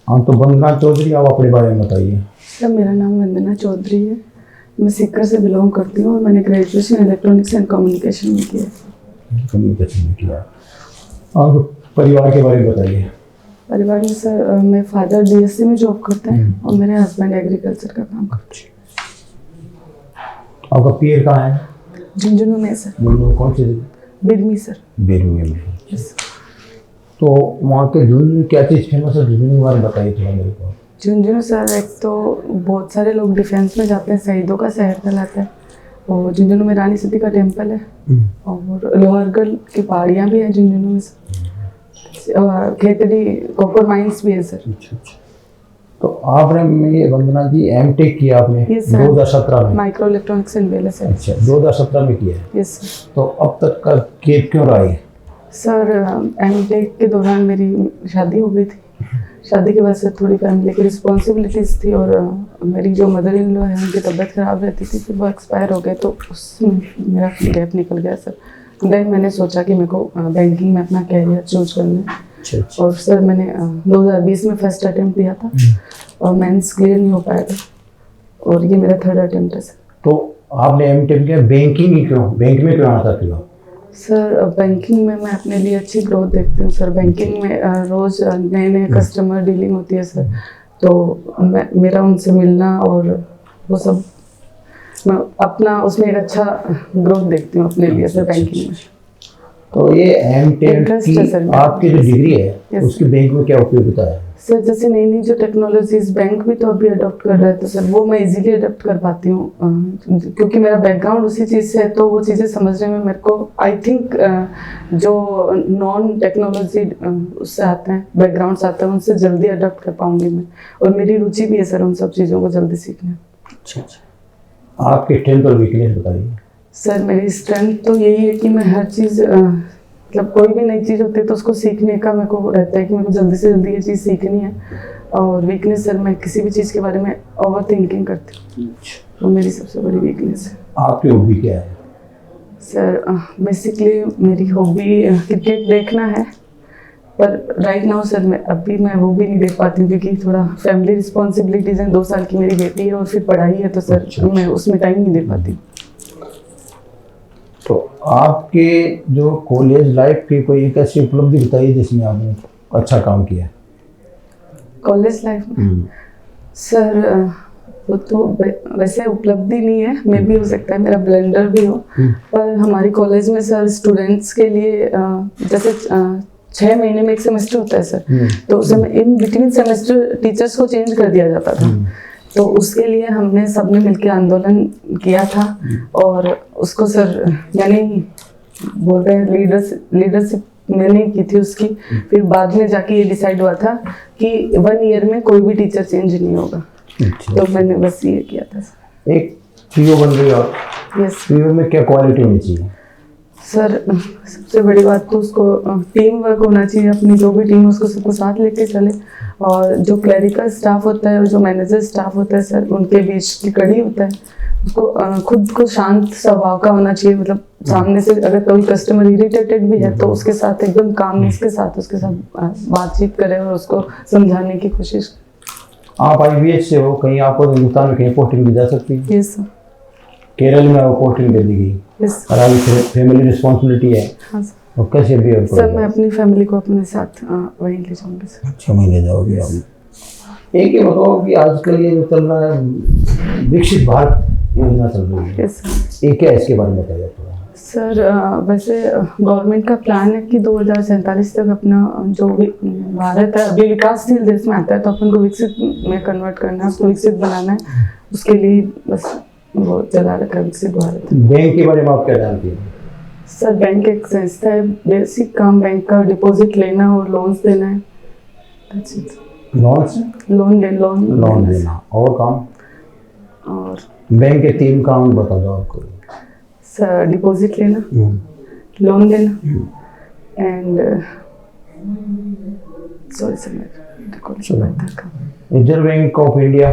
हाँ, तो वंदना चौधरी, आप अपने बारे में बताइए। सर मेरा नाम वंदना चौधरी है, मैं सीकर से बिलोंग करती हूँ और मैंने ग्रेजुएशन इलेक्ट्रॉनिक्स एंड कम्युनिकेशन में किया है। कम्युनिकेशन में किया। और परिवार के बारे में बताइए। परिवार में सर मेरे फादर डीएससी में जॉब करते हैं और मेरे हस्बैंड एग्रीकल्चर का काम करते हैं। आपका पीयर कहाँ है? झुंझुनू में सर। कौन सी जगह? बिरमी सर। बिरमी में। यस। तो वहाँ के झुंझुनू क्या चीज़ फेमस है, झुंझुनू के बारे में बताइए थोड़ा मेरे को। झुंझुनू सर एक तो बहुत सारे लोग डिफेंस में जाते हैं, शहीदों का शहर कहलाता है। और झुंझुनू में रानी सती का टेम्पल है और लोहरगढ़ की पहाड़ियाँ भी हैं झुंझुनू में सर। खेतड़ी कॉपर माइंस भी है सर। तो आपने ये वंदना जी एमटेक किया आपने 2017 में? Micro electronics and wellness. अच्छा, 2017 में किया है। Yes sir. तो अब तक का गैप क्यों रहा है? सर एमटेक के दौरान मेरी शादी हो गई थी। शादी के बाद से थोड़ी फैमिली की रिस्पॉन्सिबिलिटीज़ थी और मेरी जो मदर इन लॉ है उनकी तबीयत ख़राब रहती थी, फिर वो एक्सपायर हो गए, तो उसमें मेरा गैप निकल गया सर। देन मैंने सोचा कि मेरे को बैंकिंग में अपना कैरियर चूज करना है। और सर मैंने 2020 में फर्स्ट अटेम्प्ट दिया था और मेंस क्लियर नहीं हो पाया था और ये मेरा थर्ड अटेम्प्ट है सर। तो आपने एमटेक किया, बैंकिंग ही क्यों, बैंक में क्यों आना चाहती हो? सर बैंकिंग में मैं अपने लिए अच्छी ग्रोथ देखती हूँ सर। बैंकिंग में रोज़ नए नए कस्टमर डीलिंग होती है सर, तो मेरा उनसे मिलना और वो सब, मैं अपना उसमें एक अच्छा ग्रोथ देखती हूँ अपने लिए सर बैंकिंग में। तो ये एमटेक की आपकी जो डिग्री है उसकी बैंक में क्या उपयोगिता है? सर जैसे नई नई जो टेक्नोलॉजीज बैंक भी तो अभी अडॉप्ट कर रहा है, तो सर वो मैं इजीली अडॉप्ट कर पाती हूँ क्योंकि मेरा बैकग्राउंड उसी चीज़ से है, तो वो चीज़ें समझने में मेरे को आई थिंक जो नॉन टेक्नोलॉजी उससे आते हैं, बैकग्राउंड से आते हैं, उनसे जल्दी अडॉप्ट कर पाऊँगी मैं। और मेरी रुचि भी है सर उन सब चीज़ों को जल्दी सीखने। अच्छा अच्छा। आपकी स्ट्रेंथ और वीकनेस बताइए। सर मेरी स्ट्रेंथ तो यही है कि मैं हर चीज़ मतलब कोई भी नई चीज़ होती है तो उसको सीखने का मेरे को रहता है कि मेरे को जल्दी से जल्दी ये चीज़ सीखनी है। और वीकनेस सर मैं किसी भी चीज़ के बारे में ओवर थिंकिंग करती हूँ, वो मेरी सबसे बड़ी वीकनेस है। आपकी हॉबी क्या है? सर बेसिकली मेरी हॉबी क्रिकेट देखना है, पर राइट नाउ सर मैं वो भी नहीं देख पाती हूँ क्योंकि थोड़ा फैमिली रिस्पॉन्सिबिलिटीज़ हैं। 2 साल की मेरी बेटी है और फिर पढ़ाई है, तो सर मैं उसमें टाइम नहीं दे पाती। तो आपके जो कॉलेज लाइफ की कोई एक ऐसी उपलब्धि बताइए जिसमें आपने अच्छा काम किया? कॉलेज लाइफ में सर वो तो वैसे उपलब्धि नहीं है, मे भी हो सकता है मेरा ब्लेंडर भी हो, पर हमारी कॉलेज में सर स्टूडेंट्स के लिए जैसे 6 महीने में एक सेमेस्टर होता है सर, तो उस समय इन बिटवीन सेमेस्टर टीचर्स को चेंज कर दिया जाता था। तो उसके लिए हमने सबने मिलकर आंदोलन किया था और उसको सर यानी बोल रहे हैं लीडरशिप मैंने की थी उसकी। फिर बाद में जाके ये डिसाइड हुआ था कि 1 ईयर में कोई भी टीचर चेंज नहीं होगा। तो मैंने बस ये किया था सर। एक पीओ बन रही हो? यस। पीओ में क्या क्वालिटी होनी चाहिए? सर सबसे बड़ी बात तो उसको टीम वर्क होना चाहिए, अपनी जो भी टीम है उसको सबको साथ लेके चले। और जो क्लरिकल स्टाफ होता है और जो मैनेजर स्टाफ होता है सर, उनके बीच की कड़ी होता है, उसको खुद को शांत स्वभाव का होना चाहिए। मतलब सामने से अगर कोई कस्टमर इरिटेटेड भी है तो उसके साथ एकदम कामनेस के साथ उसके साथ बातचीत करें और उसको समझाने की कोशिश करें। आप IBS से हो, कहीं आपको हिंदुस्तान में कहीं पोस्टिंग दी जा सकती है? Yes sir. केरल में आपको पोस्टिंग दे दी गई? यस। और आपकी फैमिली रिस्पॉन्सिबिलिटी है? हाँ सर। और कैसे भी हो सर मैं अपनी फैमिली को अपने साथ वहीं ले जाऊँगी सर। अच्छा, वहीं ले जाओगे आप। एक ही बताओ कि आजकल ये जो चल रहा है विकसित भारत योजना चल रही है, यस सर, ये क्या है, इसके बारे में बताइए थोड़ा। सर वैसे गवर्नमेंट का प्लान है कि 2047 तक अपना जो भी भारत है अभी विकासशील देश में आता है, तो अपन को विकसित में कन्वर्ट करना है, उसको विकसित बनाना है। उसके लिए बस वो चला रखा है विकसित भारत। बैंक के बारे में आप क्या जानती हैं? सर बैंक एक संस्था है, बेसिक काम बैंक का डिपॉजिट लेना और लोन्स देना है। लोन देना और काम? और बैंक के 3 काम बता दो आपको। सर डिपॉजिट लेना, लोन देना and sorry sir reserve bank of India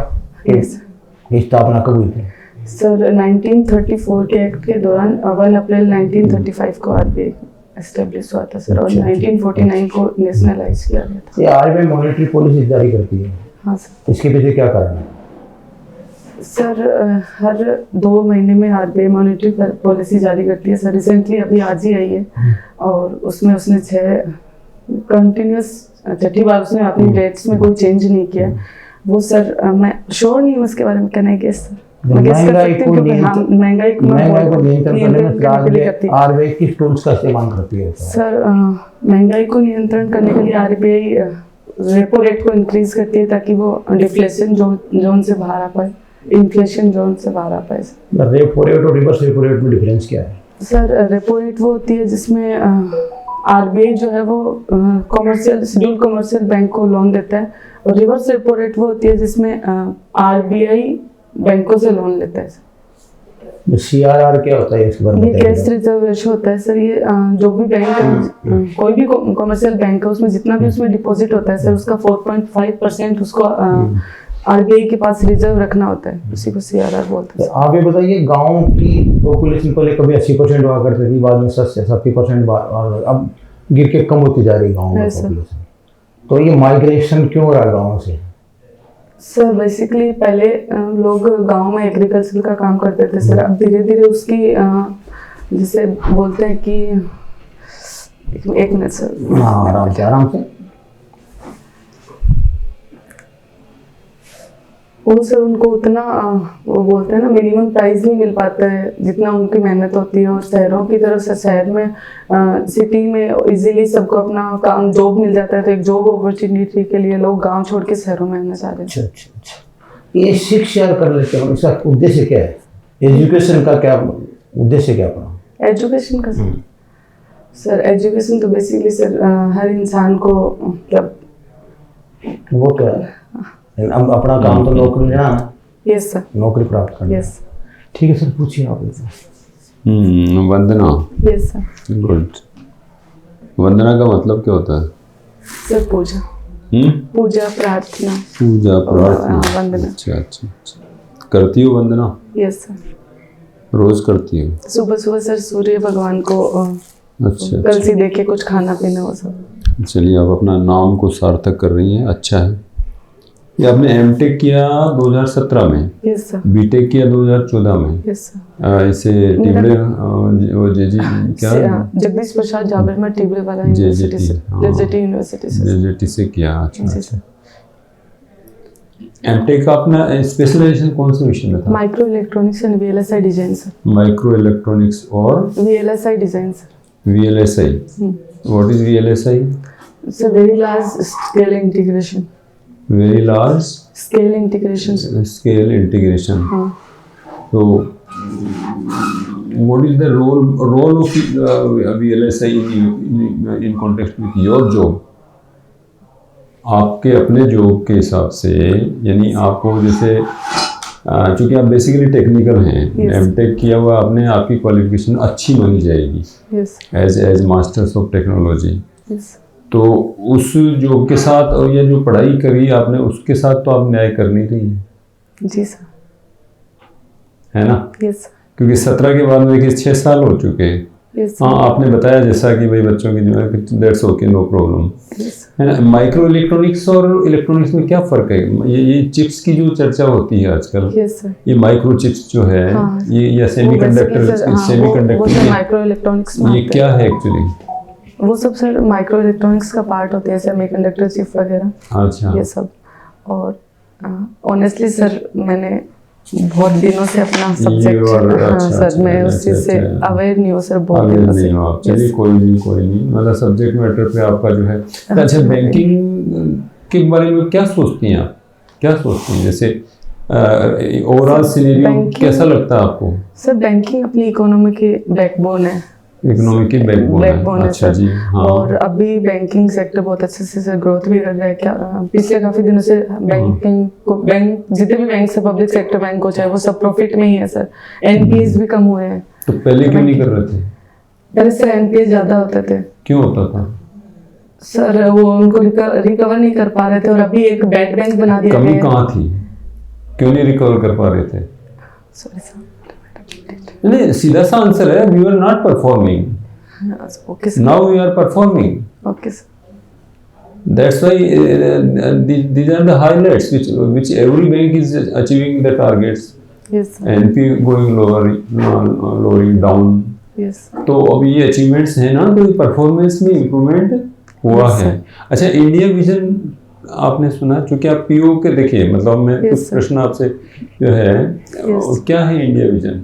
की स्थापना कब हुई थी? सर 1934 के एक्ट के दौरान 1 अप्रैल 1935 को RBI एस्टेब्लिश हुआ था सर, और 1949 को नेशनलाइज किया गया था। ये आरबीआई मॉनेटरी पॉलिसी जारी करती है, हाँ सर। इसके पीछे क्या कारण है? सर हर 2 महीने में आरबीआई मॉनेटरी पॉलिसी जारी करती है सर। रिसेंटली अभी आज ही आई है, और उसमें उसने 6 कंटिन्यूस छठी बार उसने अपनी रेट्स में कोई चेंज नहीं किया है। वो सर मैं श्योर नहीं हूँ उसके बारे में, कहना गेस सर। महंगाई को महंगाई को नियंत्रण करने में आरबीआई किस टूल्स का इस्तेमाल करती है सर? महंगाई को नियंत्रण करने के लिए आरबीआई रेपो रेट को इंक्रीज करती है, ताकि वो डिफ्लेशन जोन से बाहर आ पाए, इन्फ्लेशन जोन से बाहर आ पाए। रेपो रेट और रिवर्स रेपो रेट में डिफरेंस क्या है? सर रेपो रेट वो होती है जिसमें आरबीआई जो है वो कॉमर्शियल शेड्यूल कॉमर्शियल बैंक को लोन देता है, और रिवर्स रेपो रेट वो होती है जिसमें आरबीआई बैंकों से लोन लेता है। सीआरआर क्या होता है इसके बारे में? ये कैश रिजर्व रेशियो होता है सर। ये जो भी बैंक कोई भी कॉमर्शियल बैंक है, उसमें जितना भी उसमें डिपॉजिट होता है सर, उसका 4.5% उसको आरबीआई के पास रिजर्व रखना होता है, उसी को सीआरआर बोलते हैं। आगे बताइए, गांव की पॉपुलेशन पहले कभी 80% हुआ करती थी, बाद में 70% और अब गिर के कम होती जा रही है गाँव में पॉपुलेशन। तो ये माइग्रेशन क्यों हो रहा है गाँव से? सर बेसिकली पहले लोग गांव में एग्रीकल्चर का काम करते थे सर। अब धीरे धीरे उसकी जिसे बोलते हैं कि एक मिनट सर। हाँ, आराम से। वो सर उनको उतना वो बोलते हैं ना, मिनिमम प्राइस नहीं मिल पाता है जितना उनकी मेहनत होती है। और शहरों की तरफ से, शहर में सिटी में इजीली सबको अपना काम जॉब मिल जाता है, तो एक जॉब अपॉर्चुनिटी के लिए लोग गांव छोड़ के शहरों में आना चाह रहे हैं। अच्छा। ये शिक्षा कर लेते हैं, इसका उद्देश्य क्या है? एजुकेशन का क्या उद्देश्य क्या अपना? एजुकेशन का सर एजुकेशन तो बेसिकली सर हर इंसान को मतलब वो क्या है? अब अपना काम तो नौकरी लेना है। Yes sir. नौकरी प्राप्त करना। यस। ठीक है सर, पूछिए आप। Vandana. Yes sir. Good. Vandana का मतलब क्या होता है? सर पूजा। पूजा प्रार्थना। पूजा प्रार्थना। वंदना। अच्छा। करती हो वंदना? Yes sir. रोज करती हो? सुबह सुबह सर सूर्य भगवान को अच्छा कलसी दे के कुछ खाना पीना वो सब। चलिए, आप अपना नाम को सार्थक कर रही हैं, अच्छा है। ये आपने एमटेक किया 2017 में? Yes sir. बीटेक किया 2014 में? Yes sir. इसे टिबड़े वो जेजी क्या जगदीश प्रसाद जाबिर में टिबड़े वाला यूनिवर्सिटी से जेजेटी से किया। अच्छा। एमटेक का अपना स्पेशलाइजेशन कौन से विषय में था? Micro electronics and VLSI design sir. Micro electronics और VLSI design sir. VLSI, what is VLSI? Sir very large scale integration. Very large scale integration. Scale integration. हाँ। तो what is the role of VLSI in context with your job? आपके अपने job के हिसाब से, यानी आपको जैसे चूंकि आप बेसिकली टेक्निकल हैं, एमटेक किया हुआ आपने, आपकी क्वालिफिकेशन अच्छी मानी जाएगी एज मास्टर्स ऑफ टेक्नोलॉजी। तो उस जॉब के साथ और ये जो पढ़ाई करी आपने, उसके साथ तो आप न्याय कर नहीं रही हैं। जी सर। है ना? यस। क्योंकि 17 के बाद में देखिए 6 साल हो चुके हैं। हाँ, आपने बताया जैसा कि भाई बच्चों की जिम्मेदारी, दैट्स ओके, नो प्रॉब्लम। है ना? माइक्रो इलेक्ट्रॉनिक्स और इलेक्ट्रॉनिक्स में क्या फ़र्क है? ये चिप्स की जो चर्चा होती है आजकल, ये माइक्रो चिप्स जो है, ये सेमीकंडक्टर माइक्रो इलेक्ट्रॉनिक्स में ये क्या है एक्चुअली? वो सब सर माइक्रो इलेक्ट्रॉनिक्स का पार्ट होते हैं, सेमीकंडक्टर चिप वगैरह। अच्छा। ये सब। और ऑनेस्टली सर मैंने बहुत दिनों से अपना सब्जेक्ट सर मैं उस चीज़ से अवेयर नहीं हूँ सर, बहुत दिनों से। चलिए कोई नहीं, मतलब सब्जेक्ट मैटर पे आपका जो है। अच्छा, बैंकिंग के बारे में क्या सोचती हैं आप? क्या सोचती हैं, जैसे ओवरऑल सिनेरियो कैसा लगता है आपको? सर बैंकिंग अपनी इकोनॉमी की बैकबोन है। इकोनॉमी की बैकबोन है। अच्छा जी। हाँ। और अभी बैंकिंग सेक्टर बहुत अच्छे से सर ग्रोथ भी कर रहा है। क्या पिछले काफी दिनों से बैंकिंग को, बैंक जितने भी बैंक से पब्लिक सेक्टर बैंक हो चाहे, वो सब प्रॉफिट में ही है सर। एनपीएस भी कम हुए हैं। तो पहले क्यों नहीं कर रहे थे? पहले सर एनपीएस ज्यादा होते थे। क्यों होता था सर? वो उनको रिकवर नहीं कर पा रहे थे, और अभी एक बैड बैंक बना दिया गया। कमी कहाँ थी? क्यों नहीं रिकवर कर पा रहे थे? सॉरी सर, नहीं, सीधा सा आंसर है, we are not performing. Okay sir, now you are performing. Okay sir, That's why these are the highlights which every bank is achieving the targets. Yes sir, NP going lowering down. Yes तो अब ये achievements हैं ना, तो performance में improvement हुआ Yes, है। अच्छा, इंडिया विजन आपने सुना, क्योंकि आप पीओ के देखिए, मतलब मैं Yes, कुछ sir. प्रश्न आपसे जो है Yes. क्या है इंडिया विजन?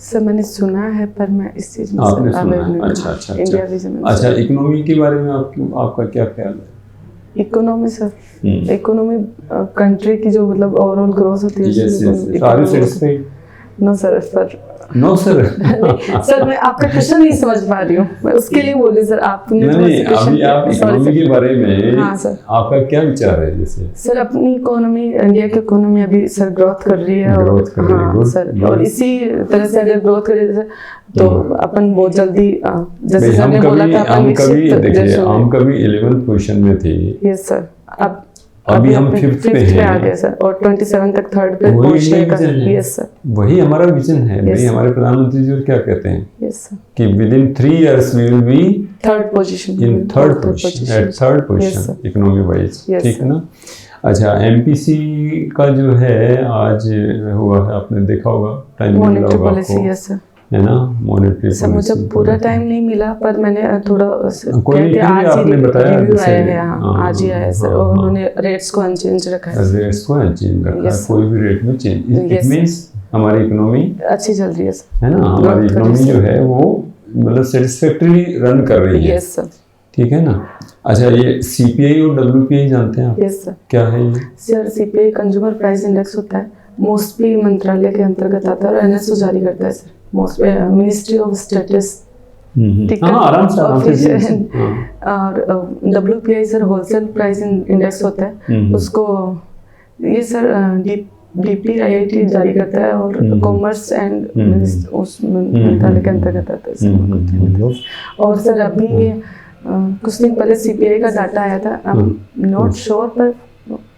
सर मैंने सुना है पर मैं इस चीज में आपने सर सुना aware है? नहीं हूँ। अच्छा अच्छा इंडिया अच्छा। विजन अच्छा, इकोनॉमी के बारे में आपका क्या ख्याल है? इकोनॉमी सर, इकोनॉमी कंट्री की जो मतलब ओवरऑल ग्रोथ होती है yes yes, are you satisfied? No sir, पर नो सर। सर मैं आपका क्वेश्चन नहीं समझ पा रही हूँ, मैं उसके लिए बोल रही सर, आपने नहीं नहीं, अभी आप इकोनॉमी के बारे में हाँ सर, आपका क्या विचार है? जैसे सर अपनी इकोनॉमी, इंडिया की इकोनॉमी अभी सर ग्रोथ कर रही है, और Growth कर रही है, हाँ good, सर, good. और इसी तरह से अगर ग्रोथ करें सर तो अपन बहुत जल्दी जैसे भाई, सर ने बोला था अपन हम कभी विकसित देखिए, देश हम होंगे। कभी 11th पोजीशन में थे, यस सर, अब अभी हम अपन 5th पे आ हैं। गए सर, और 27 तक थर्ड पे वही पहुंचने इंडिया का। विजन है। यस सर, वही हमारा विजन है। Yes, भाई sir. हमारे प्रधानमंत्री जी क्या कहते हैं यस सर, कि within 3 years we will be third position, in third position, at third Yes, position sir. Economy wise, Yes, ठीक है ना। अच्छा, एमपीसी का जो है आज हुआ है, आपने देखा होगा, टाइम मिला मॉनेटरी होगा पॉलिसी। आपको, यस सर, है ना, मॉनेटरी सर मुझे पूरा टाइम नहीं मिला पर मैंने थोड़ा कोई नहीं, फिर भी आज ही आपने बताया रिव्यू जैसे- आया है, हाँ हाँ, आज ही आया है सर, हाँ, और हाँ। उन्होंने रेट्स को अनचेंज रखा है। रेट्स को चेंज रखा है, Yes, sir. कोई भी रेट में change, it Yes, sir. Means हमारी इकोनॉमी, अच्छी चल रही है सर। है ना, हमारी Growth कर इकोनॉमी रही जो है। है वो मतलब सेटिस्फैक्टरी रन कर रही है, यस सर, ठीक है ना। अच्छा, ये सीपीआई और डब्ल्यूपीआई जानते हैं आप, यस सर। क्या है ये? Sir CPI consumer price index होता है, मोस्टली मंत्रालय के अंतर्गत आता है, और एनएसओ जारी करता है सर, मिनिस्ट्री ऑफ स्टेटस। ठीक है, हाँ, आराम से Official- हाँ। और WPI sir wholesale price index होता है, उसको ये सर डीपीआईआईटी जारी करता है, और कॉमर्स एंड उस मंत्रालय के अंतर्गत आता है सर। और सर अभी कुछ दिन पहले सीपीआई का डाटा आया था, आई एम नॉट श्योर पर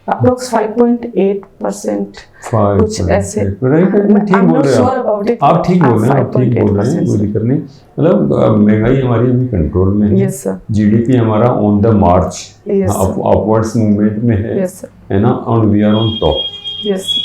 अप्रोक्स 5.8% कुछ ऐसे, ठीक बोल रहे हैं आप ठीक बोल रहे हैं, आप ठीक बोल रहे हैं, कोई दिक्कत नहीं। मतलब महंगाई हमारी अभी कंट्रोल में है, यस सर, जीडीपी हमारा on the march, yes sir, upwards movement में है, यस सर, है ना, और we are on top, yes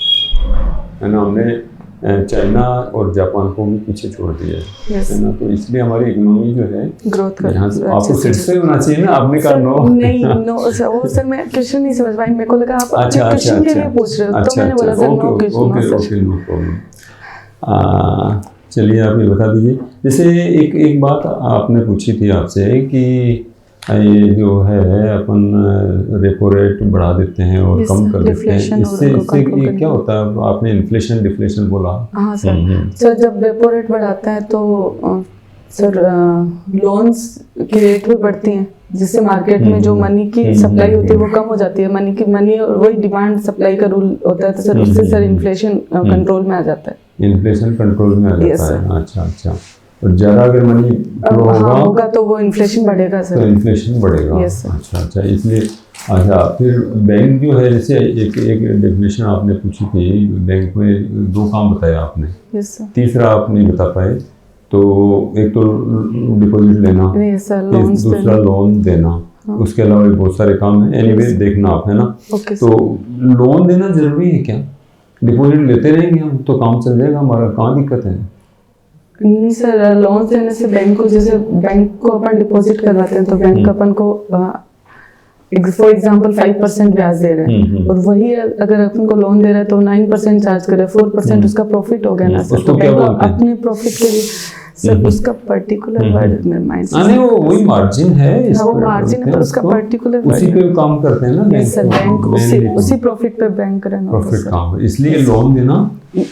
है ना। हमने चाइना और जापान को भी पीछे छोड़ दिया है, यस, है ना। तो इसलिए हमारी इकोनॉमी जो है ग्रोथ कर यहाँ से आपको सेटिस्फाई होना चाहिए ना, आपने कहा नो। नहीं नो सर, वो सर मैं क्वेश्चन नहीं समझ पाई, मेरे को लगा आप अच्छा अच्छा क्वेश्चन के अच्छा लिए पूछ रहे हो, तो अच्छा मैंने बोला अच्छा, sir no okay question, okay sir. Okay, no problem. चलिए आप ये बता दीजिए, जैसे एक बात आपने पूछी थी आपसे कि ये जो है अपन रेपो रेट बढ़ा देते हैं और Yes, कम कर देते हैं, deflation और इससे उनको इससे control ये करने क्या होता है? आपने इन्फ्लेशन डिफ्लेशन बोला। हाँ सर, सर जब रेपो रेट बढ़ाता है तो सर लोन्स की रेट भी बढ़ती हैं, जिससे मार्केट में जो मनी की सप्लाई होती है वो कम हो जाती है, मनी और वही डिमांड सप्लाई का रूल होता है, तो सर उससे सर इन्फ्लेशन कंट्रोल में आ जाता है। इन्फ्लेशन कंट्रोल में आ Yes, जाता sir. है, अच्छा अच्छा। और ज़्यादा अगर मनी फ्लो हाँ होगा होगा तो वो इन्फ्लेशन बढ़ेगा तो सर। इन्फ्लेशन बढ़ेगा। Yes, sir. अच्छा अच्छा, इसलिए अच्छा। फिर बैंक जो है, जैसे एक डेफिनेशन आपने पूछी थी, बैंक में 2 काम बताया आपने, यस सर, तीसरा आप नहीं बता पाए। तो एक तो डिपॉजिट लेना, नहीं सर लोन्स दूसरा लोन देना, उसके अलावा भी बहुत सारे काम हैं, एनीवे देखना आप, है ना। ओके तो लोन देना जरूरी है क्या? डिपॉजिट लेते रहेंगे हम तो काम चल जाएगा हमारा, कहाँ दिक्कत है? नहीं सर, लोन देने से बैंक को, जैसे बैंक को अपन डिपॉजिट करवाते हैं तो बैंक अपन को फॉर एग्जांपल 5% ब्याज दे रहे हैं, और वही अगर अपन को लोन दे रहा है तो 9% चार्ज कर रहा है, 4% उसका प्रॉफिट हो गया ना सर। उसको तो क्या बैंक बोलते हैं? अपने प्रॉफिट के लिए सर उसका पर्टिकुलर वर्ड मेरे माइंड से, नहीं, वो वही मार्जिन है, हाँ वो मार्जिन है, पर उसका पर्टिकुलर उसी पे काम करते हैं ना सर, बैंक उसी प्रॉफिट पे बैंक रहना होता है प्रॉफिट सर। काम है, इसलिए लोन देना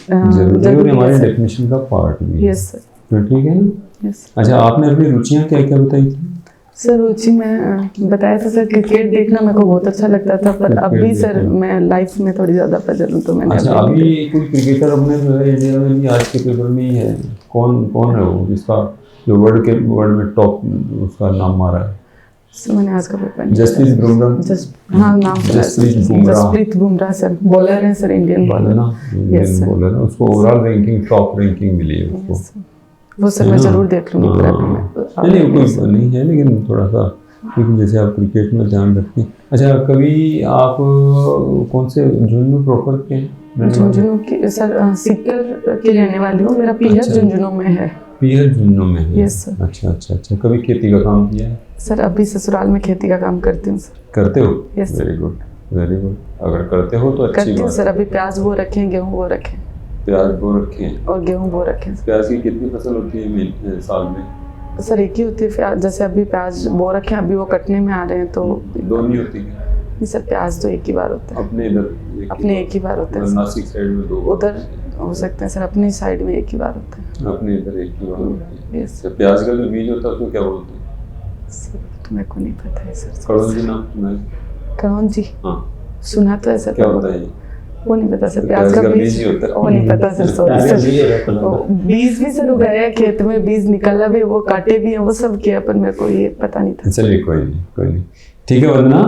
जरूरी है और हमारे डेफिनेशन का पार्ट भी है। यस सर, तो ठीक है ना। यस अच्छा, आपने अपनी रुचियां क्या क्या बताई थी? सर रुचि में बताया था सर, क्रिकेट देखना मेरे को बहुत अच्छा लगता था, पर अभी सर मैं लाइफ में थोड़ी ज़्यादा पजल हूँ, तो मैंने अच्छा, अभी कोई क्रिकेटर अपने जो है इंडिया में भी आज के पेपर में ही है, कौन है वो जिसका जो वर्ल्ड में टॉप उसका नाम मारा है? सर मैंने आज का पेपर नहीं जसप्रीत बुमराह। हाँ नाम जसप्रीत बुमराह सर, बॉलर हैं सर, इंडियन है बॉलर ना, इंडियन बॉलर है, उसको ओवरऑल रैंकिंग टॉप रैंकिंग मिली है उसको। वो सर मैं जरूर देख लूँगी पूरा भी मैं। नहीं कोई नहीं है, लेकिन थोड़ा सा क्योंकि जैसे आप क्रिकेट में ध्यान रखते हैं। अच्छा, कभी आप कौन से झुंझुनू प्रॉपर के हैं? झुंझुनू की सर सीकर की रहने वाली हूँ, मेरा पीहर अच्छा। झुंझुनू में है। पीहर झुंझुनू में है? Yes sir. अच्छा अच्छा अच्छा, कभी खेती का काम किया है? सर अभी ससुराल में खेती का काम करती हूँ सर। करते हो? Yes, sir. Very good very good. अगर करते हो तो अच्छी करती हूँ बात सर, है। अभी प्याज बो रखे हैं, गेहूँ बो रखे हैं प्याज बो रखे हैं? और गेहूँ बो रखे हैं। प्याज की कितनी फसल होती है साल में? सर एक ही होती है प्याज, जैसे अभी प्याज बो रखे हैं, अभी वो कटने में आ रहे हैं तो दो नहीं होती है? नहीं सर, प्याज तो एक ही बार होता है। अपने इधर अपने एक ही बार होता है सर। नासिक साइड में दो बार उधर होती हो सकते हैं सर, अपनी साइड में एक ही बार होता है। है। अपने इधर एक ही बार होती है। यस तो प्याज का जो बीज होता है उसको क्या बोलते हैं? सर, तो मेरे को नहीं पता है सर। कड़ों जी नाम सुना है? कौन जी? हाँ, सुना तो है सर, क्या होता है ये? वो नहीं पता सर। तो प्याज का बीज ही होता है। वो नहीं पता सर, सॉरी सर। वो बीज भी सर उगाया है खेत में, बीज निकला भी, वो काटे भी हैं, वो सब किया, पर मेरे को ये पता नहीं था। चलिए कोई नहीं कोई नहीं, ठीक है वंदना।